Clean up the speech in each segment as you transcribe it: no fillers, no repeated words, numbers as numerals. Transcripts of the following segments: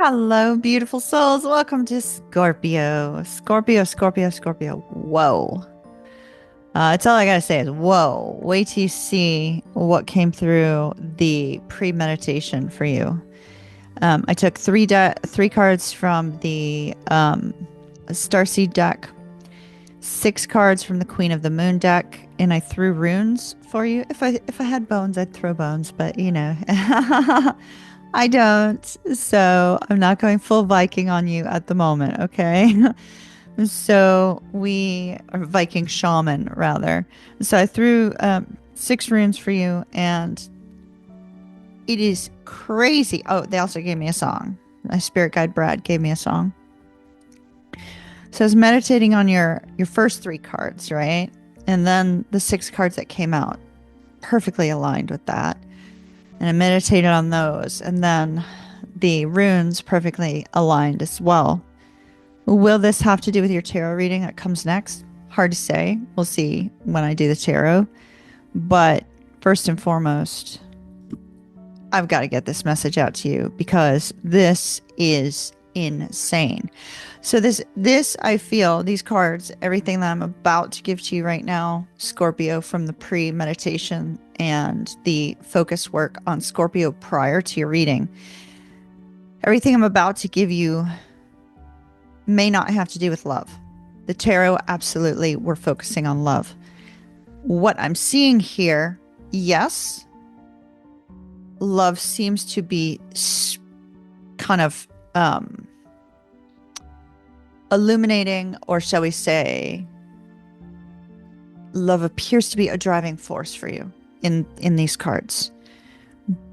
Hello, beautiful souls. Welcome to Scorpio. Scorpio, Scorpio, Scorpio. Whoa. It's all I gotta say is whoa. Wait till you see what came through the pre-meditation for you. I took three cards from the Starseed deck, six cards from the Queen of the Moon deck, and I threw runes for you. If I had bones, I'd throw bones, but you know. I don't. So I'm not going full Viking on you at the moment, okay? So we are Viking shaman rather. So I threw six runes for you, and it is crazy. Oh, they also gave me a song. My spirit guide Brad gave me a song. So I was meditating on your first three cards, right? And then the six cards that came out perfectly aligned with that. And I meditated on those. And then the runes perfectly aligned as well. Will this have to do with your tarot reading that comes next? Hard to say. We'll see when I do the tarot. But first and foremost, I've got to get this message out to you because this is insane. So this I feel, these cards, everything that I'm about to give to you right now, Scorpio, from the pre-meditation and the focus work on Scorpio prior to your reading, everything I'm about to give you may not have to do with love. The tarot, absolutely, we're focusing on love. What I'm seeing here, yes, love seems to be kind of illuminating, or shall we say, love appears to be a driving force for you in these cards.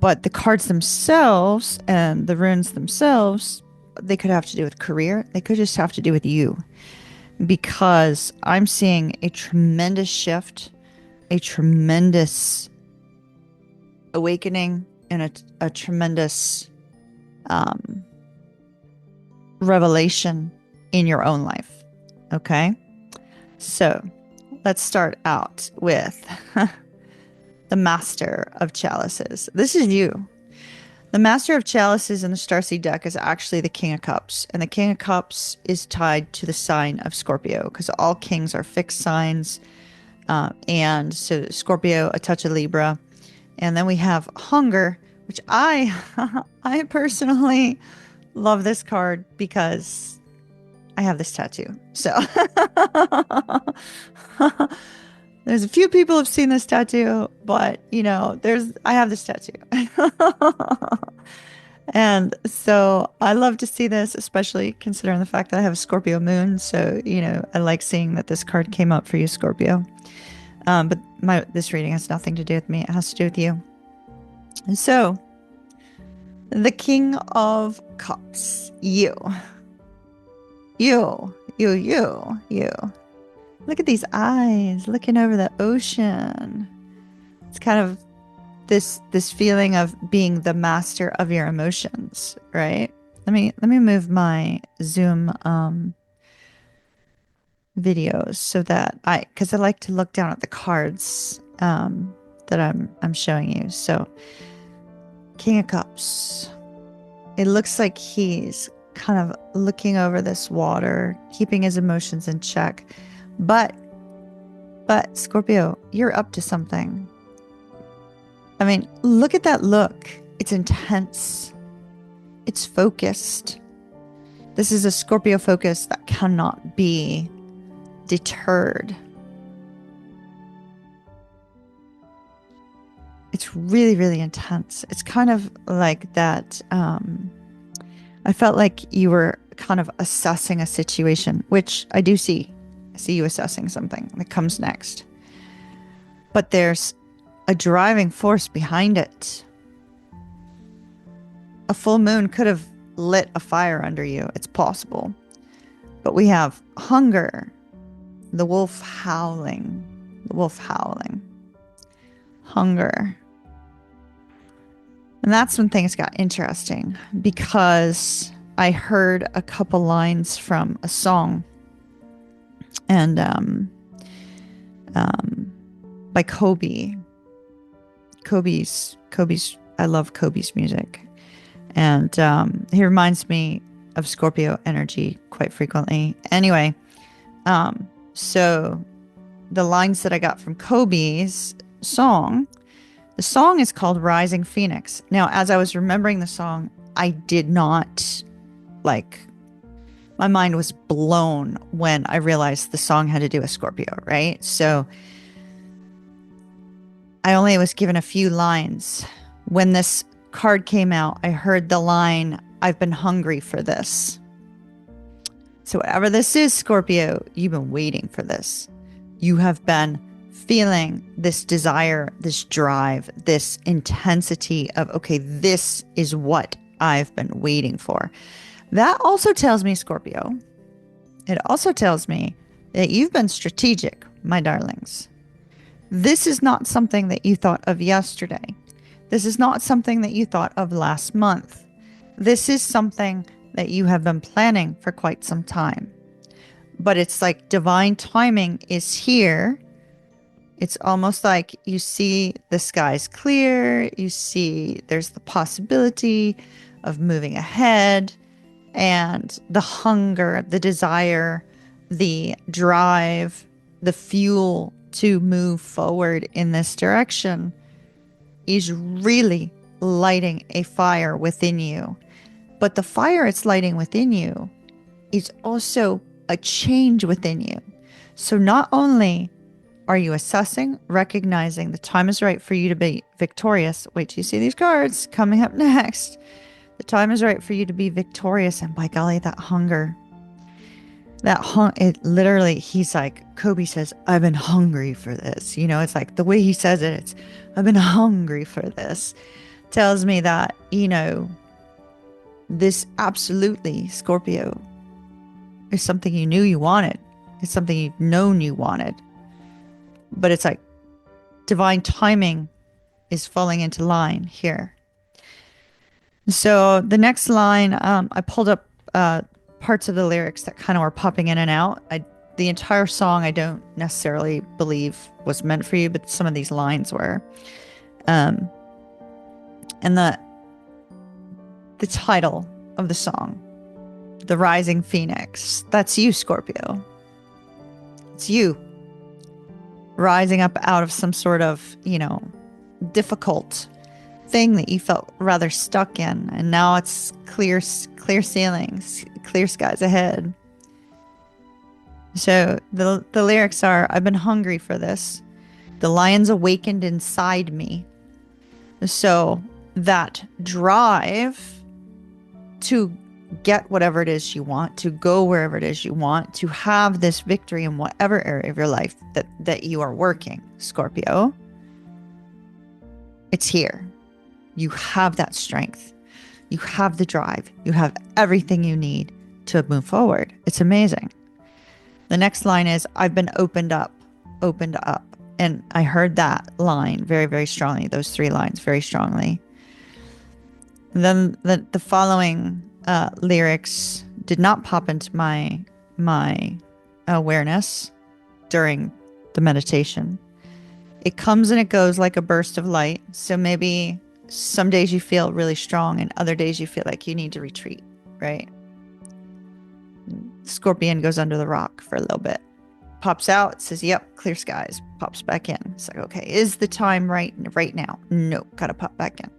But the cards themselves and the runes themselves, they could have to do with career. They could just have to do with you. Because I'm seeing a tremendous shift, a tremendous awakening, and a tremendous revelation in your own life. Okay? So let's start out with the Master of Chalices. This is you. The Master of Chalices in the Starseed deck is actually the King of Cups. And the King of Cups is tied to the sign of Scorpio because all kings are fixed signs. And so Scorpio, a touch of Libra. And then we have Hunger, which I personally love this card because I have this tattoo. So there's a few people have seen this tattoo, but you know, I have this tattoo. And so I love to see this, especially considering the fact that I have a Scorpio moon. So, you know, I like seeing that this card came up for you, Scorpio. But this reading has nothing to do with me. It has to do with you. And so, the King of Cups, you. You. Look at these eyes looking over the ocean. It's kind of this feeling of being the master of your emotions, right? Let me move my Zoom videos so that because I like to look down at the cards that I'm showing you. So King of Cups. It looks like he's kind of looking over this water, keeping his emotions in check. But Scorpio, you're up to something. I mean, look at that look. It's intense. It's focused. This is a Scorpio focus that cannot be deterred. It's really, really intense. It's kind of like that. I felt like you were kind of assessing a situation, which I do see. I see you assessing something that comes next. But there's a driving force behind it. A full moon could have lit a fire under you. It's possible. But we have Hunger, the wolf howling, Hunger. And that's when things got interesting because I heard a couple lines from a song and by Kobe. I love Kobe's music. And he reminds me of Scorpio energy quite frequently. Anyway, so the lines that I got from Kobe's song, the song is called Rising Phoenix. Now, as I was remembering the song, I did not like, my mind was blown when I realized the song had to do with Scorpio, right? So I only was given a few lines. When this card came out, I heard the line, I've been hungry for this. So whatever this is, Scorpio, you've been waiting for this. You have been feeling this desire, this drive, this intensity of, okay, this is what I've been waiting for. That also tells me, Scorpio, it also tells me that you've been strategic, my darlings. This is not something that you thought of yesterday. This is not something that you thought of last month. This is something that you have been planning for quite some time. But it's like divine timing is here. It's almost like you see the sky's clear. You see there's the possibility of moving ahead, and the hunger, the desire, the drive, the fuel to move forward in this direction is really lighting a fire within you. But the fire it's lighting within you is also a change within you. So not only are you assessing, recognizing the time is right for you to be victorious. Wait till you see these cards coming up next. The time is right for you to be victorious. And by golly, that hunger, it literally, he's like, Kobe says, I've been hungry for this. You know, it's like the way he says it, it's, I've been hungry for this. Tells me that, you know, this absolutely, Scorpio, is something you knew you wanted. It's something you've known you wanted. But it's like divine timing is falling into line here. So the next line, I pulled up parts of the lyrics that kind of were popping in and out. The entire song I don't necessarily believe was meant for you, but some of these lines were. And the title of the song, The Rising Phoenix, that's you, Scorpio. It's you rising up out of some sort of, you know, difficult thing that you felt rather stuck in, and now it's clear ceilings, clear skies ahead. So the lyrics are, I've been hungry for this. The lion's awakened inside me. So that drive to get whatever it is you want, to go wherever it is you want, to have this victory in whatever area of your life that you are working, Scorpio, it's here. You have that strength. You have the drive. You have everything you need to move forward. It's amazing. The next line is, I've been opened up. And I heard that line very, very strongly, those three lines very strongly. And then the following lyrics did not pop into my awareness during the meditation. It comes and it goes like a burst of light. So maybe some days you feel really strong and other days you feel like you need to retreat, right? Scorpion goes under the rock for a little bit. Pops out, says, yep, clear skies. Pops back in. It's like, okay, is the time right now? No, gotta pop back in.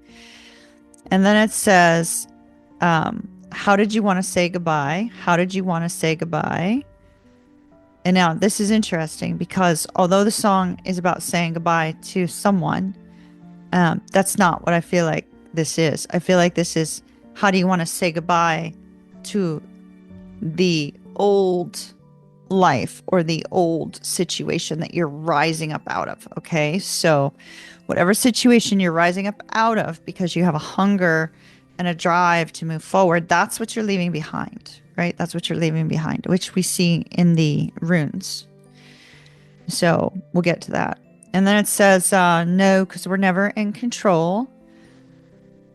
And then it says, how did you want to say goodbye? How did you want to say goodbye? And now this is interesting because although the song is about saying goodbye to someone, that's not what I feel like this is. I feel like this is, how do you want to say goodbye to the old life or the old situation that you're rising up out of? Okay, so whatever situation you're rising up out of because you have a hunger and a drive to move forward, that's what you're leaving behind, right? That's what you're leaving behind, which we see in the runes. So we'll get to that. And then it says, no, because we're never in control.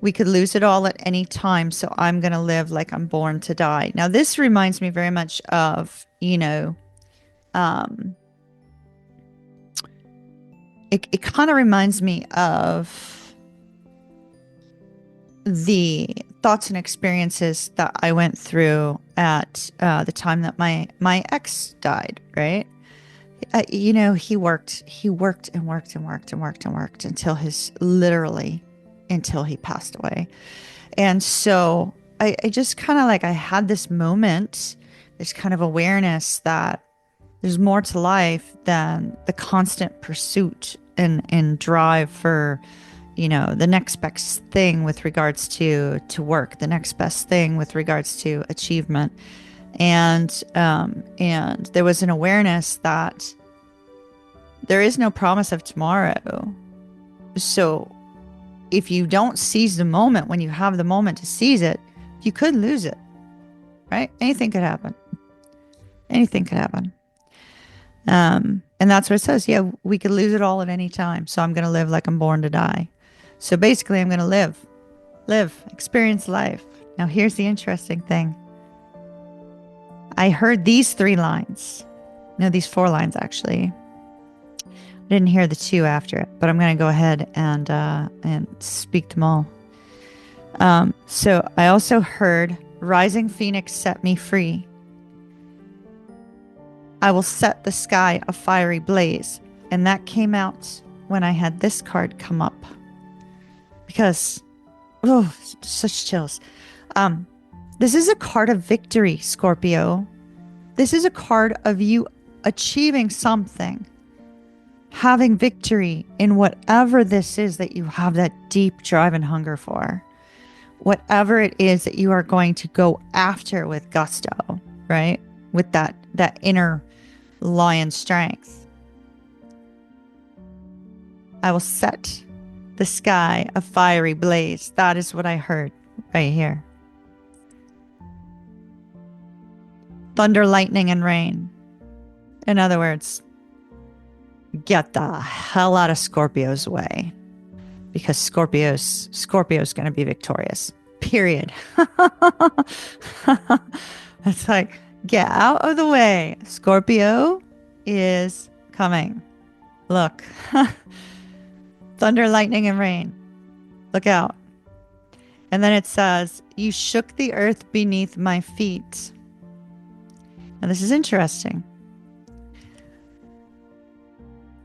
We could lose it all at any time. So I'm going to live like I'm born to die. Now, this reminds me very much of, you know, it kind of reminds me of the thoughts and experiences that I went through at the time that my ex died, right? You know, he worked and worked and worked and worked and worked until literally until he passed away. And so I just kind of like, I had this moment, this kind of awareness that there's more to life than the constant pursuit and drive for, you know, the next best thing with regards to work, the next best thing with regards to achievement. And there was an awareness that there is no promise of tomorrow. So if you don't seize the moment when you have the moment to seize it, you could lose it, right? Anything could happen. Anything could happen. And that's what it says. Yeah, we could lose it all at any time. So I'm going to live like I'm born to die. So basically, I'm going to live, experience life. Now, here's the interesting thing. I heard these 3 lines. No, these 4 lines, actually. I didn't hear the 2 after it, but I'm going to go ahead and speak them all. So I also heard, "Rising Phoenix, set me free. I will set the sky a fiery blaze." And that came out when I had this card come up. Because, oh, such chills. This is a card of victory, Scorpio. This is a card of you achieving something, having victory in whatever this is that you have that deep drive and hunger for. Whatever it is that you are going to go after with gusto, right? With that inner lion strength. I will set the sky a fiery blaze. That is what I heard right here. Thunder, lightning, and rain. In other words, get the hell out of Scorpio's way, because Scorpio's going to be victorious. Period. It's like, get out of the way. Scorpio is coming. Look. Thunder, lightning, and rain. Look out. And then it says, "You shook the earth beneath my feet." Now, this is interesting.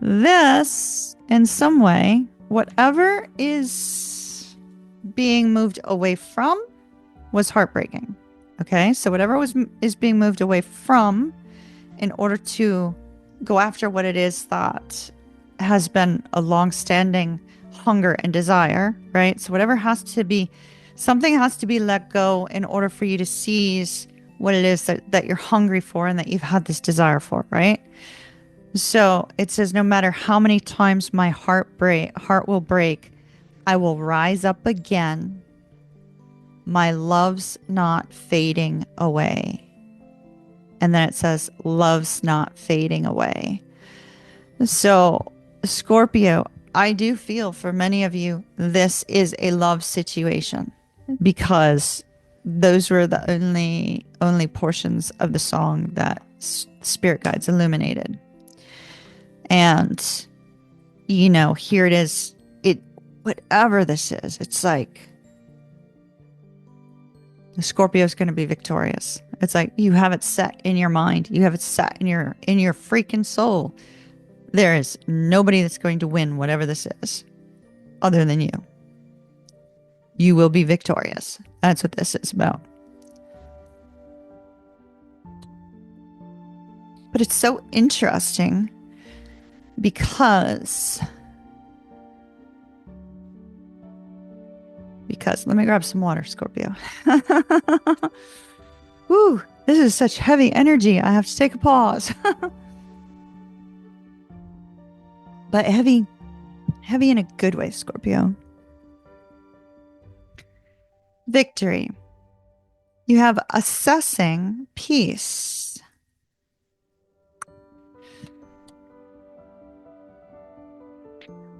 This, in some way, whatever is being moved away from was heartbreaking. Okay, so whatever is being moved away from in order to go after what it is that has been a long-standing hunger and desire, right? So whatever has to be, something has to be let go in order for you to seize what it is that you're hungry for and that you've had this desire for, right? So it says, "No matter how many times my heart will break, I will rise up again. My love's not fading away." And then it says, "Love's not fading away." So Scorpio, I do feel for many of you, this is a love situation, because those were the only portions of the song that spirit guides illuminated. And, you know, here it is. Whatever this is, it's like the Scorpio is going to be victorious. It's like you have it set in your mind. You have it set in your freaking soul. There is nobody that's going to win whatever this is other than you. You will be victorious. That's what this is about. But it's so interesting because let me grab some water, Scorpio. Woo, this is such heavy energy. I have to take a pause. But heavy in a good way, Scorpio. Victory. You have assessing peace.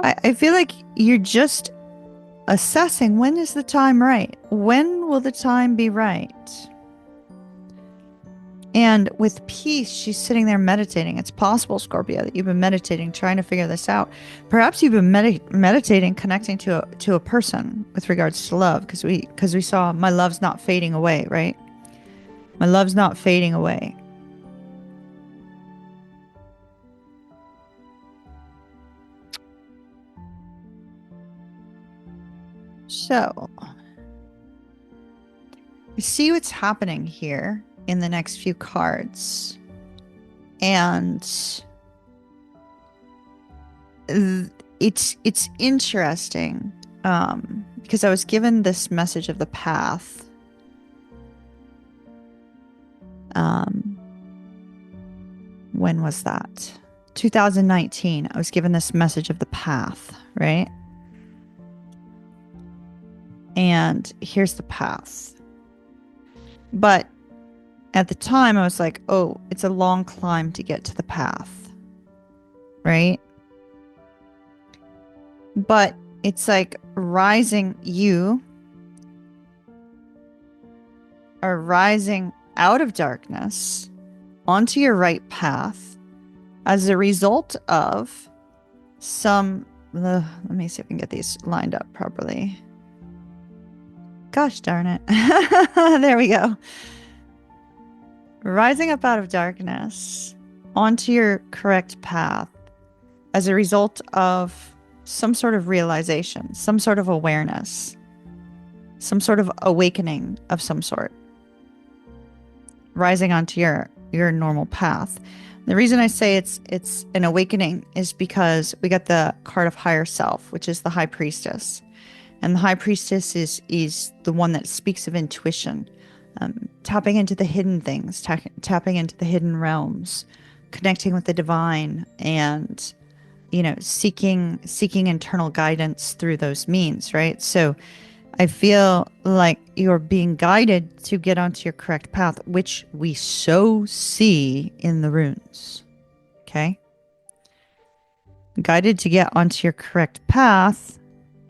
I feel like you're just assessing, when is the time right? When will the time be right? And with peace, she's sitting there meditating. It's possible, Scorpio, that you've been meditating, trying to figure this out. Perhaps you've been meditating, connecting to a person with regards to love, because we saw my love's not fading away, right? My love's not fading away. So, you see what's happening here in the next few cards. And it's interesting because I was given this message of the path. When was that? 2019. I was given this message of the path, right? And here's the path. But at the time, I was like, oh, it's a long climb to get to the path, right? But it's like you are rising out of darkness onto your right path as a result of some... let me see if I can get these lined up properly. Gosh darn it. There we go. Rising up out of darkness onto your correct path as a result of some sort of realization, some sort of awareness, some sort of awakening of some sort. Rising onto your normal path. The reason I say it's an awakening is because we got the card of higher self, which is the high priestess. And the high priestess is the one that speaks of intuition, tapping into the hidden things, tapping into the hidden realms, connecting with the divine, and, you know, seeking internal guidance through those means, right? So I feel like you're being guided to get onto your correct path, which we so see in the runes. Okay? Guided to get onto your correct path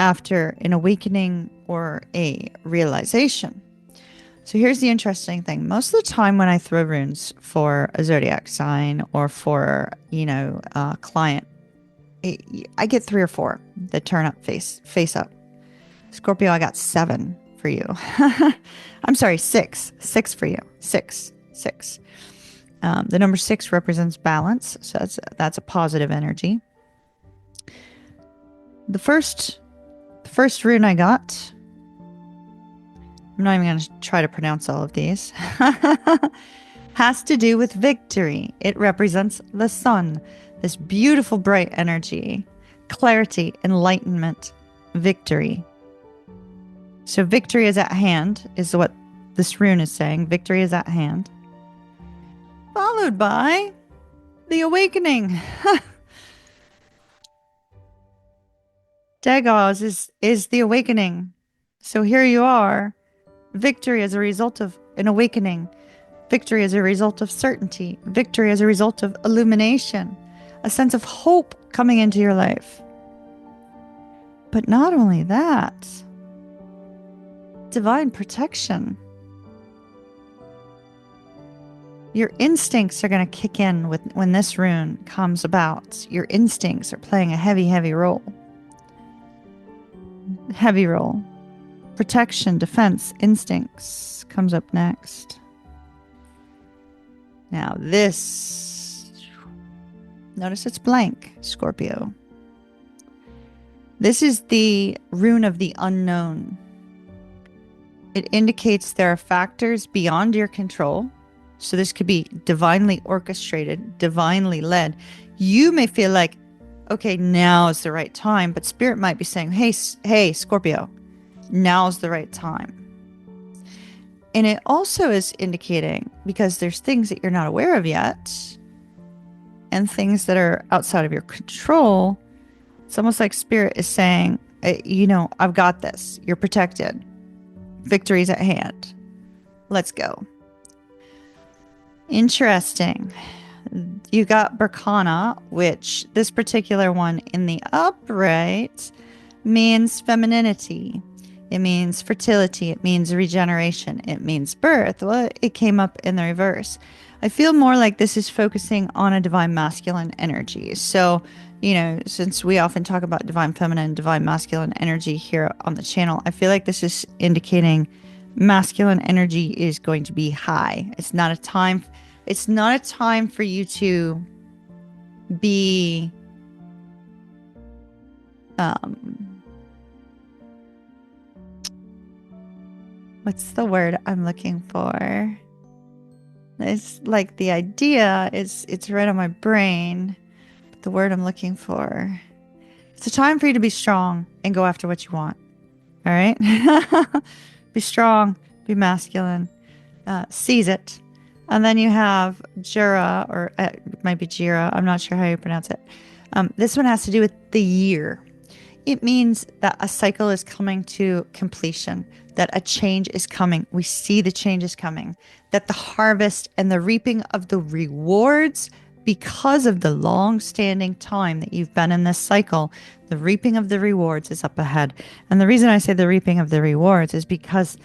after an awakening or a realization. So here's the interesting thing. Most of the time when I throw runes for a zodiac sign or for, you know, a client, I get 3 or 4 that turn up face up. Scorpio, I got 7 for you. I'm sorry, 6. 6 for you. 6. The number 6 represents balance, so that's a positive energy. The first rune I got, I'm not even going to try to pronounce all of these, has to do with victory. It represents the sun, this beautiful bright energy, clarity, enlightenment, victory. So victory is at hand, is what this rune is saying. Victory is at hand. Followed by the awakening. Daggers is the awakening. So here you are. Victory as a result of an awakening. Victory as a result of certainty. Victory as a result of illumination. A sense of hope coming into your life. But not only that, divine protection. Your instincts are going to kick in when this rune comes about. Your instincts are playing a heavy role. Heavy role. Protection, defense, instincts comes up next. Now this, notice it's blank, Scorpio. This is the rune of the unknown. It indicates there are factors beyond your control. So this could be divinely orchestrated, divinely led. You may feel like, okay, now is the right time, but Spirit might be saying, hey, Scorpio, now's the right time. And it also is indicating, because there's things that you're not aware of yet, and things that are outside of your control, it's almost like Spirit is saying, you know, I've got this. You're protected. Victory's at hand. Let's go. Interesting. You got Berkana, which this particular one in the upright means femininity. It means fertility. It means regeneration. It means birth. Well, it came up in the reverse. I feel more like this is focusing on a divine masculine energy. So, you know, since we often talk about divine feminine, divine masculine energy here on the channel, I feel like this is indicating masculine energy is going to be high. It's not a time for you to be what's the word I'm looking for? It's like the idea is it's right on my brain. But the word I'm looking for. It's a time for you to be strong and go after what you want. All right? Be strong, be masculine, seize it. And then you have Jura, or it might be Jira. I'm not sure how you pronounce it. This one has to do with the year. It means that a cycle is coming to completion, that a change is coming. We see the change is coming, that the harvest and the reaping of the rewards, because of the long standing time that you've been in this cycle, the reaping of the rewards is up ahead. And the reason I say the reaping of the rewards is because,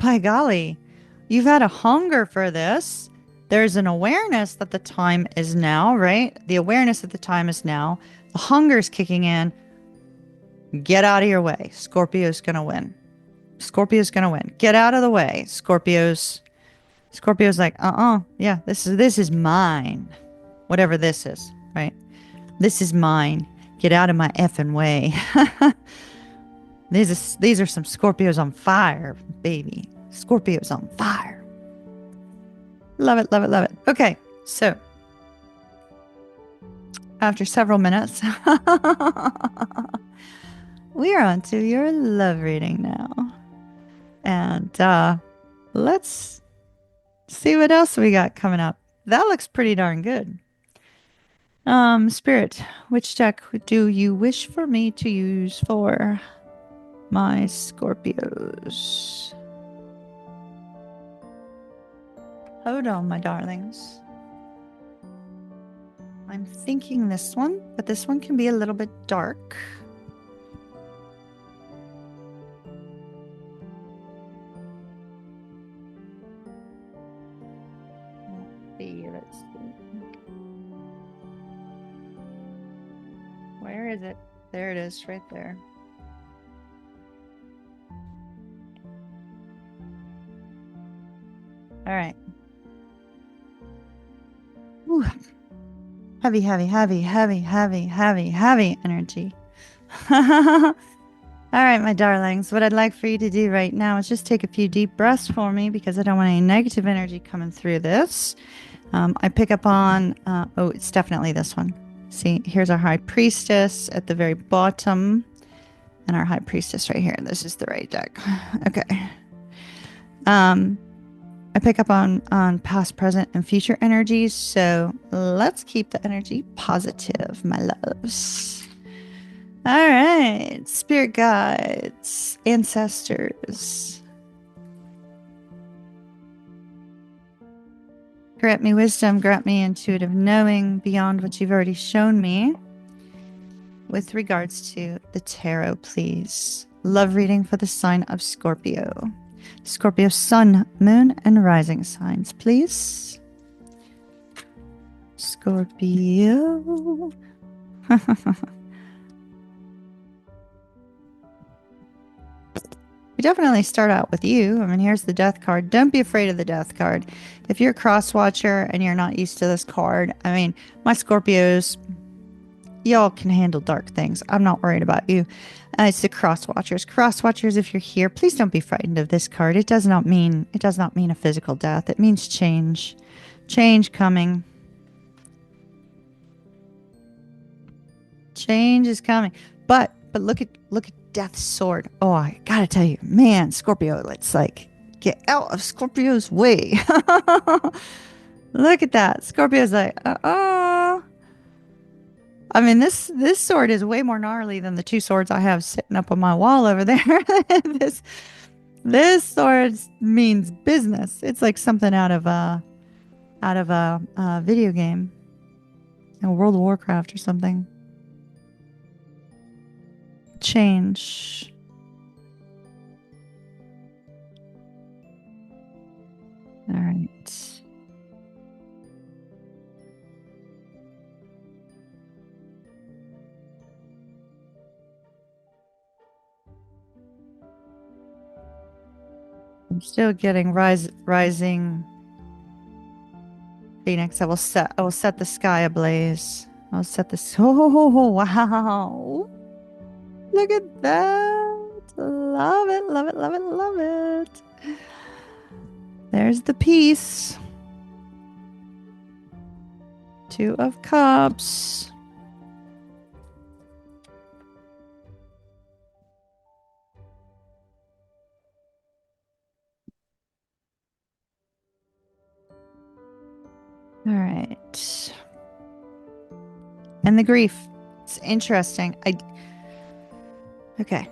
by golly, you've had a hunger for this. There's an awareness that the time is now, right? The awareness that the time is now. The hunger is kicking in. Get out of your way. Scorpio's going to win. Scorpio's going to win. Get out of the way. Scorpio's like, yeah, this is mine. Whatever this is, right? This is mine. Get out of my effing way. These are some Scorpios on fire, baby. Scorpios on fire. Love it, love it, love it. Okay, so after several minutes, we are on to your love reading now. And let's see what else we got coming up. That looks pretty darn good. Spirit, which deck do you wish for me to use for my Scorpios? Hold on, my darlings. I'm thinking this one, but this one can be a little bit dark. Let's see. Where is it? There it is, right there. All right. Ooh. Heavy, heavy, heavy, heavy, heavy, heavy, heavy energy. All right, my darlings, what I'd like for you to do right now is just take a few deep breaths for me because I don't want any negative energy coming through this. I pick up on, oh, it's definitely this one. See, here's our High Priestess at the very bottom and our High Priestess right here. This is the right deck. Okay. I pick up on past, present, and future energies. So let's keep the energy positive, my loves. All right. Spirit guides, ancestors. Grant me wisdom, grant me intuitive knowing beyond what you've already shown me. With regards to the tarot, please. Love reading for the sign of Scorpio. Scorpio sun, moon, and rising signs, please. Scorpio. We definitely start out with you. I mean, here's the death card. Don't be afraid of the death card. If you're a cross watcher and you're not used to this card, I mean, my Scorpios, y'all can handle dark things. I'm not worried about you. It's the cross watchers. Cross watchers, if you're here, please don't be frightened of this card. It does not mean a physical death. It means change. Change coming. Change is coming. But look at Death's sword. Oh, I gotta tell you, man, Scorpio, let's like get out of Scorpio's way. Look at that. Scorpio's like, I mean, this sword is way more gnarly than the two swords I have sitting up on my wall over there. this sword means business. It's like something out of a video game, World of Warcraft or something. Change. All right. I'm still getting rising Phoenix. I will set the sky ablaze. I'll set this. Oh, wow. Look at that. Love it, love it, love it, love it. There's the peace. Two of Cups. All right. And the grief. It's interesting. Okay.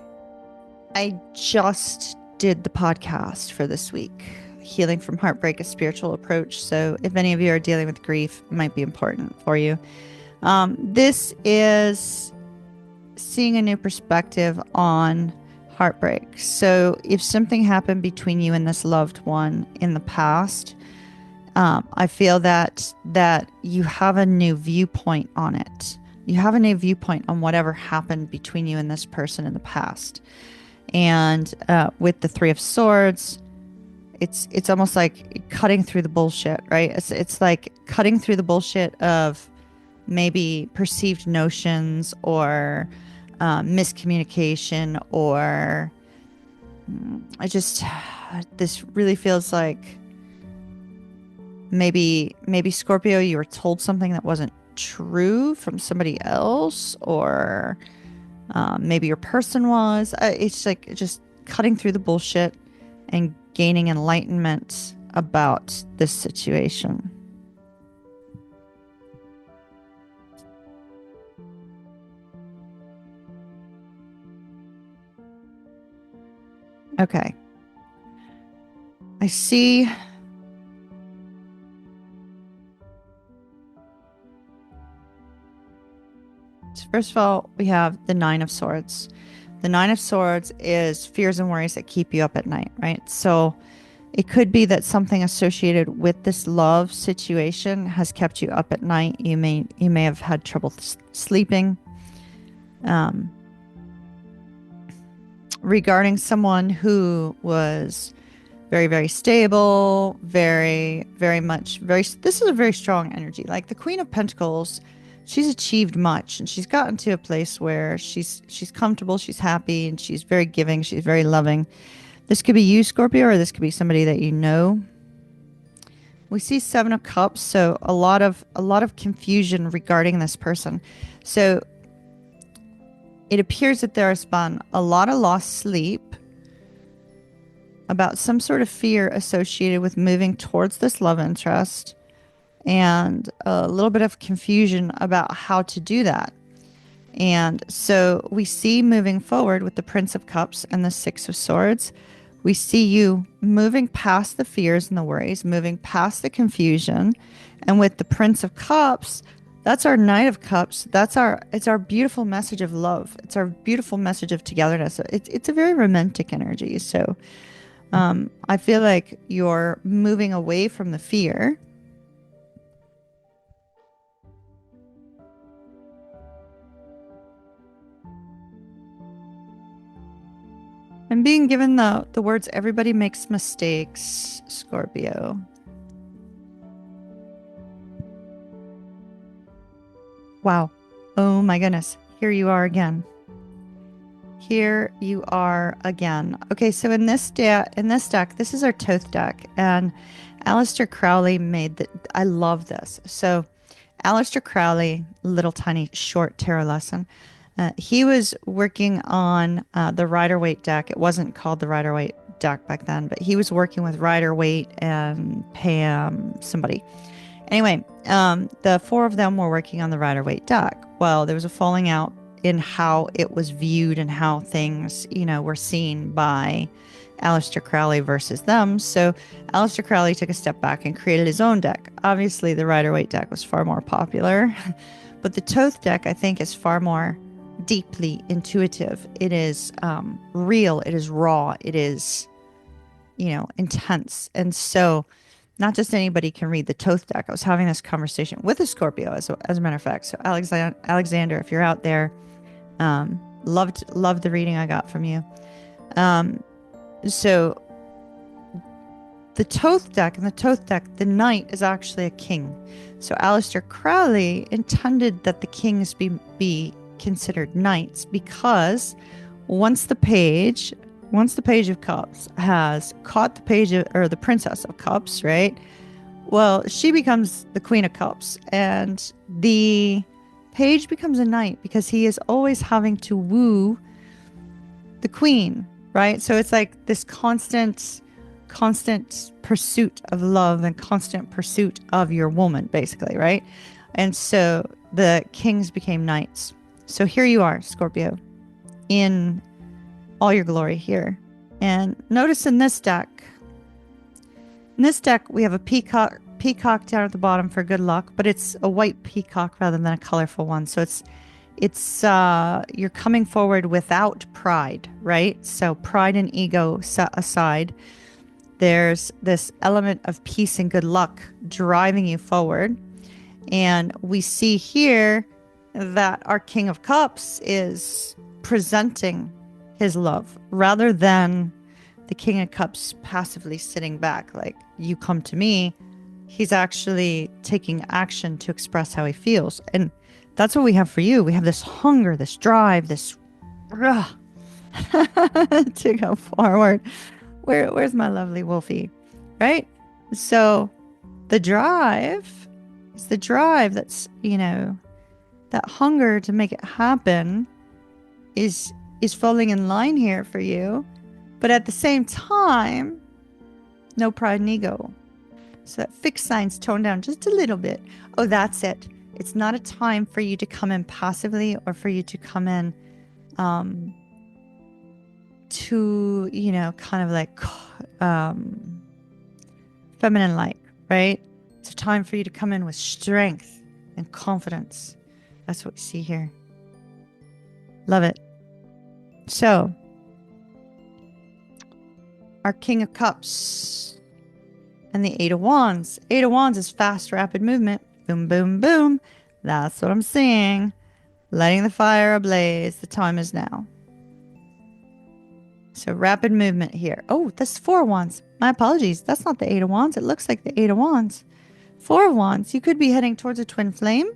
I just did the podcast for this week. Healing from Heartbreak, a spiritual approach. So if any of you are dealing with grief, it might be important for you. This is seeing a new perspective on heartbreak. So if something happened between you and this loved one in the past, I feel that you have a new viewpoint on it. You have a new viewpoint on whatever happened between you and this person in the past. And with the Three of Swords, it's almost like cutting through the bullshit, right? It's like cutting through the bullshit of maybe perceived notions or miscommunication, or I just this really feels like maybe Scorpio, you were told something that wasn't true from somebody else, or maybe your person was. It's like just cutting through the bullshit and gaining enlightenment about this situation. Okay. I see. First of all, we have the Nine of Swords. The Nine of Swords is fears and worries that keep you up at night, right? So it could be that something associated with this love situation has kept you up at night. You may have had trouble sleeping. Regarding someone who was very, very stable, very much, this is a very strong energy. Like the Queen of Pentacles, she's achieved much and she's gotten to a place where she's comfortable, she's happy, and she's very giving, she's very loving. This could be you, Scorpio, or this could be somebody that you know. We see Seven of Cups, so a lot of confusion regarding this person. So it appears that there has been a lot of lost sleep about some sort of fear associated with moving towards this love interest, and a little bit of confusion about how to do that. And so we see moving forward with the Prince of Cups and the Six of Swords, we see you moving past the fears and the worries, moving past the confusion. And with the Prince of Cups, that's our Knight of Cups. It's our beautiful message of love. It's our beautiful message of togetherness. It's a very romantic energy. So I feel like you're moving away from the fear. I'm being given the words, everybody makes mistakes, Scorpio. Wow. Oh my goodness. Here you are again. Here you are again. Okay, so in this deck, this is our Thoth deck, and Aleister Crowley made the. I love this. So, Aleister Crowley, little tiny short tarot lesson. He was working on the Rider-Waite deck. It wasn't called the Rider-Waite deck back then, but he was working with Rider-Waite and Pam, somebody. Anyway, the four of them were working on the Rider-Waite deck. Well, there was a falling out in how it was viewed and how things, were seen by Aleister Crowley versus them. So Aleister Crowley took a step back and created his own deck. Obviously, the Rider-Waite deck was far more popular, but the Thoth deck, I think, is far more deeply intuitive. It is real. It is raw. It is, intense. And so not just anybody can read the Thoth deck. I was having this conversation with a Scorpio, as a matter of fact. So Alexander, if you're out there, loved the reading I got from you. So the Thoth deck, in the Thoth deck, the knight is actually a king. So Aleister Crowley intended that the kings be considered knights, because once the page of cups has caught the page of, or the princess of cups, right? Well, she becomes the queen of cups, and the page becomes a knight because he is always having to woo the queen, right? So it's like this constant pursuit of love and constant pursuit of your woman, basically, right? And so the kings became knights. So here you are, Scorpio, in all your glory here. And notice in this deck, we have a peacock down at the bottom for good luck, but it's a white peacock rather than a colorful one. So it's you're coming forward without pride, right? So pride and ego set aside. There's this element of peace and good luck driving you forward. And we see here that our King of Cups is presenting his love rather than the King of Cups passively sitting back like, you come to me. He's actually taking action to express how he feels. And that's what we have for you. We have this hunger, this drive, this to go forward. Where's my lovely Wolfie? Right? So the drive is the drive that's, that hunger to make it happen is falling in line here for you. But at the same time, no pride and ego. So that fixed sign's toned down just a little bit. Oh, that's it. It's not a time for you to come in passively or for you to come in to, kind of like feminine-like, right? It's a time for you to come in with strength and confidence. That's what we see here. Love it. So, our King of Cups and the Eight of Wands. Eight of Wands is fast, rapid movement. Boom, boom, boom. That's what I'm seeing. Lighting the fire ablaze. The time is now. So rapid movement here. Oh, that's Four of Wands. My apologies. That's not the Eight of Wands. It looks like the Eight of Wands. Four of Wands. You could be heading towards a twin flame.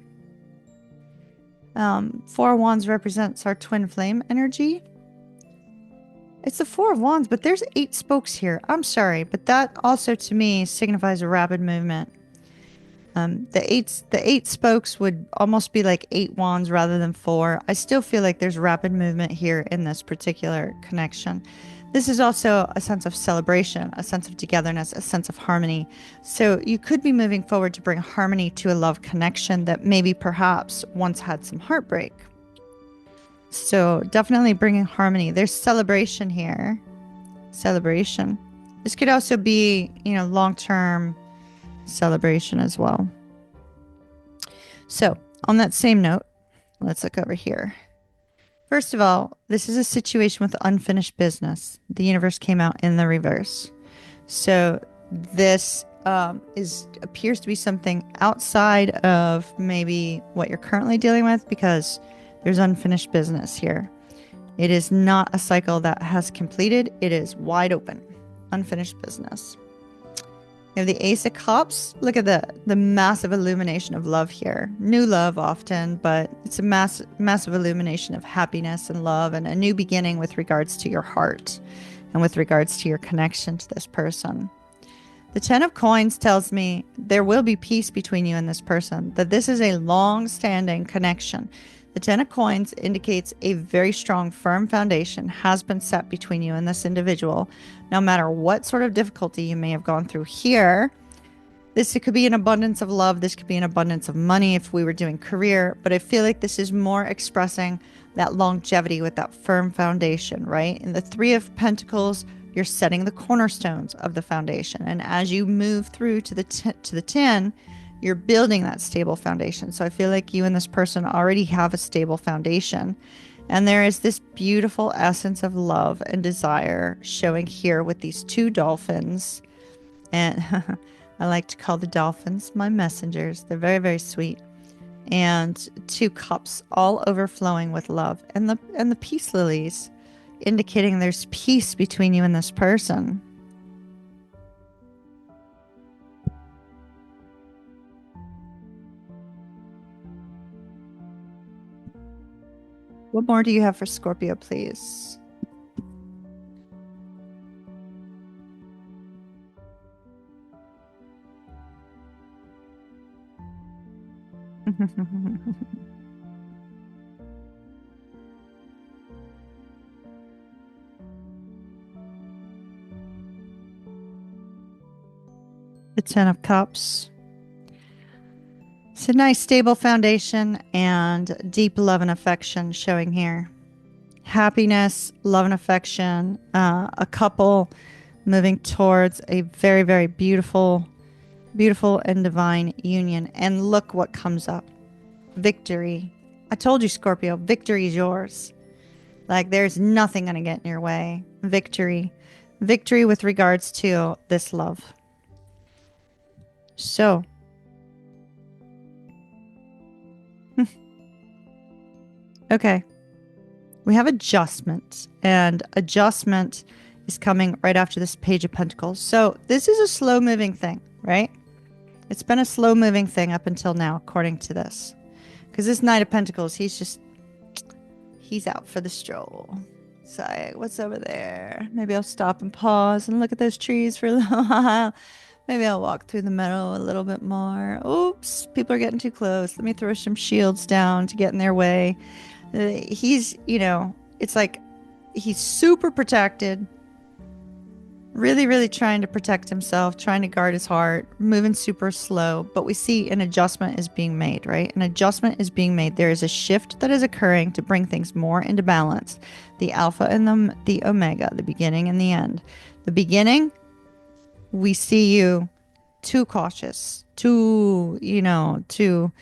Four of Wands represents our twin flame energy. It's the Four of Wands, but there's 8 spokes here. I'm sorry, but that also to me signifies a rapid movement. The eight spokes would almost be like 8 wands rather than 4. I still feel like there's rapid movement here in this particular connection. This is also a sense of celebration, a sense of togetherness, a sense of harmony. So you could be moving forward to bring harmony to a love connection that maybe perhaps once had some heartbreak. So definitely bringing harmony. There's celebration here. Celebration. This could also be, long-term celebration as well. So on that same note, let's look over here. First of all, this is a situation with unfinished business. The universe came out in the reverse. So this appears to be something outside of maybe what you're currently dealing with, because there's unfinished business here. It is not a cycle that has completed. It is wide open. Unfinished business. You have the Ace of Cups. Look at the massive illumination of love here. New love often, but it's a massive illumination of happiness and love and a new beginning with regards to your heart and with regards to your connection to this person. The Ten of Coins tells me there will be peace between you and this person, that this is a long-standing connection. The Ten of Coins indicates a very strong, firm foundation has been set between you and this individual. No matter what sort of difficulty you may have gone through here, it could be an abundance of love. This could be an abundance of money if we were doing career. But I feel like this is more expressing that longevity with that firm foundation, right? In the Three of Pentacles, you're setting the cornerstones of the foundation. And as you move through to the 10, you're building that stable foundation. So I feel like you and this person already have a stable foundation. And there is this beautiful essence of love and desire showing here with these 2 dolphins. And I like to call the dolphins my messengers. They're very, very sweet. And 2 cups all overflowing with love. And the peace lilies indicating there's peace between you and this person. What more do you have for Scorpio, please? The Ten of Cups. It's a nice stable foundation and deep love and affection showing here. Happiness, love and affection, a couple moving towards a very, very beautiful, beautiful and divine union. And look what comes up. Victory. I told you, Scorpio, victory is yours. Like there's nothing going to get in your way. Victory. Victory with regards to this love. So. Okay. We have adjustment, and adjustment is coming right after this Page of Pentacles. So this is a slow moving thing, right? It's been a slow moving thing up until now, according to this. Because this Knight of Pentacles, he's out for the stroll. So what's over there? Maybe I'll stop and pause and look at those trees for a little while. Maybe I'll walk through the meadow a little bit more. Oops, people are getting too close. Let me throw some shields down to get in their way. He's, you know, it's like he's super protected. Really, really trying to protect himself, trying to guard his heart, moving super slow. But we see an adjustment is being made, right? An adjustment is being made. There is a shift that is occurring to bring things more into balance. The alpha and the omega, the beginning and the end. The beginning, we see you too cautious, too, you know, too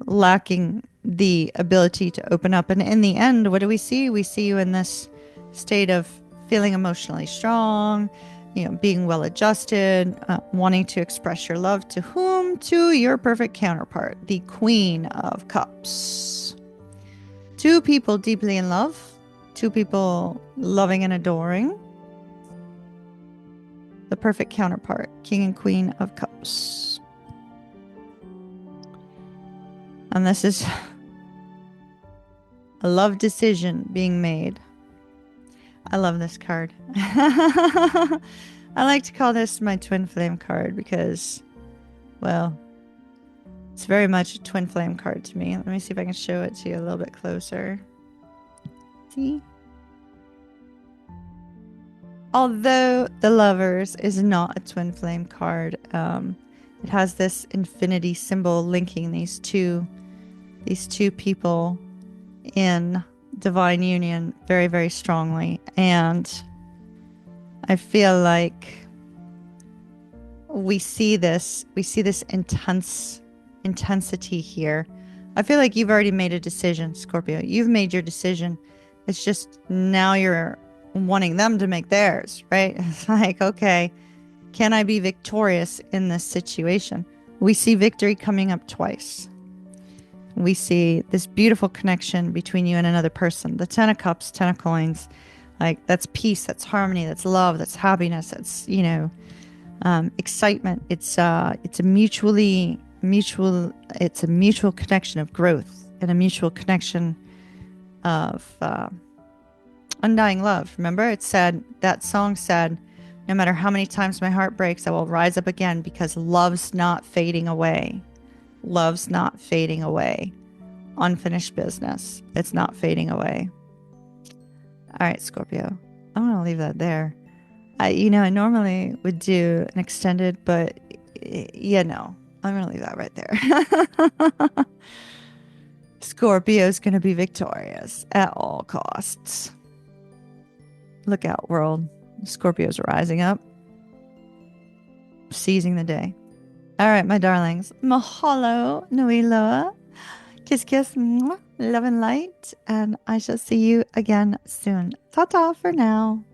lacking the ability to open up. And in the end, what do we see? We see you in this state of feeling emotionally strong, you know, being well adjusted, wanting to express your love to whom? To your perfect counterpart, the Queen of Cups. Two people deeply in love, two people loving and adoring. The perfect counterpart, King and Queen of Cups. And this is a love decision being made. I love this card. I like to call this my twin flame card because, well, it's very much a twin flame card to me. Let me see if I can show it to you a little bit closer. See? Although the Lovers is not a twin flame card, it has this infinity symbol linking these two people in divine union very, very strongly. And I feel like we see this intensity here. I feel like you've already made a decision, Scorpio. You've made your decision. It's just now you're wanting them to make theirs, right? It's like, okay, can I be victorious in this situation? We see victory coming up twice. We see this beautiful connection between you and another person. The Ten of Cups, Ten of Coins, like that's peace, that's harmony, that's love, that's happiness, that's, you know, excitement. It's a mutual connection of growth and a mutual connection of undying love. Remember, it said, that song said, no matter how many times my heart breaks, I will rise up again because love's not fading away. Love's not fading away. Unfinished business. It's not fading away. All right, Scorpio. I'm going to leave that there. I normally would do an extended, but yeah, no. I'm going to leave that right there. Scorpio's going to be victorious at all costs. Look out, world. Scorpio's rising up. Seizing the day. All right, my darlings. Mahalo, nui loa. Kiss, kiss, mwah, love and light. And I shall see you again soon. Ta-ta for now.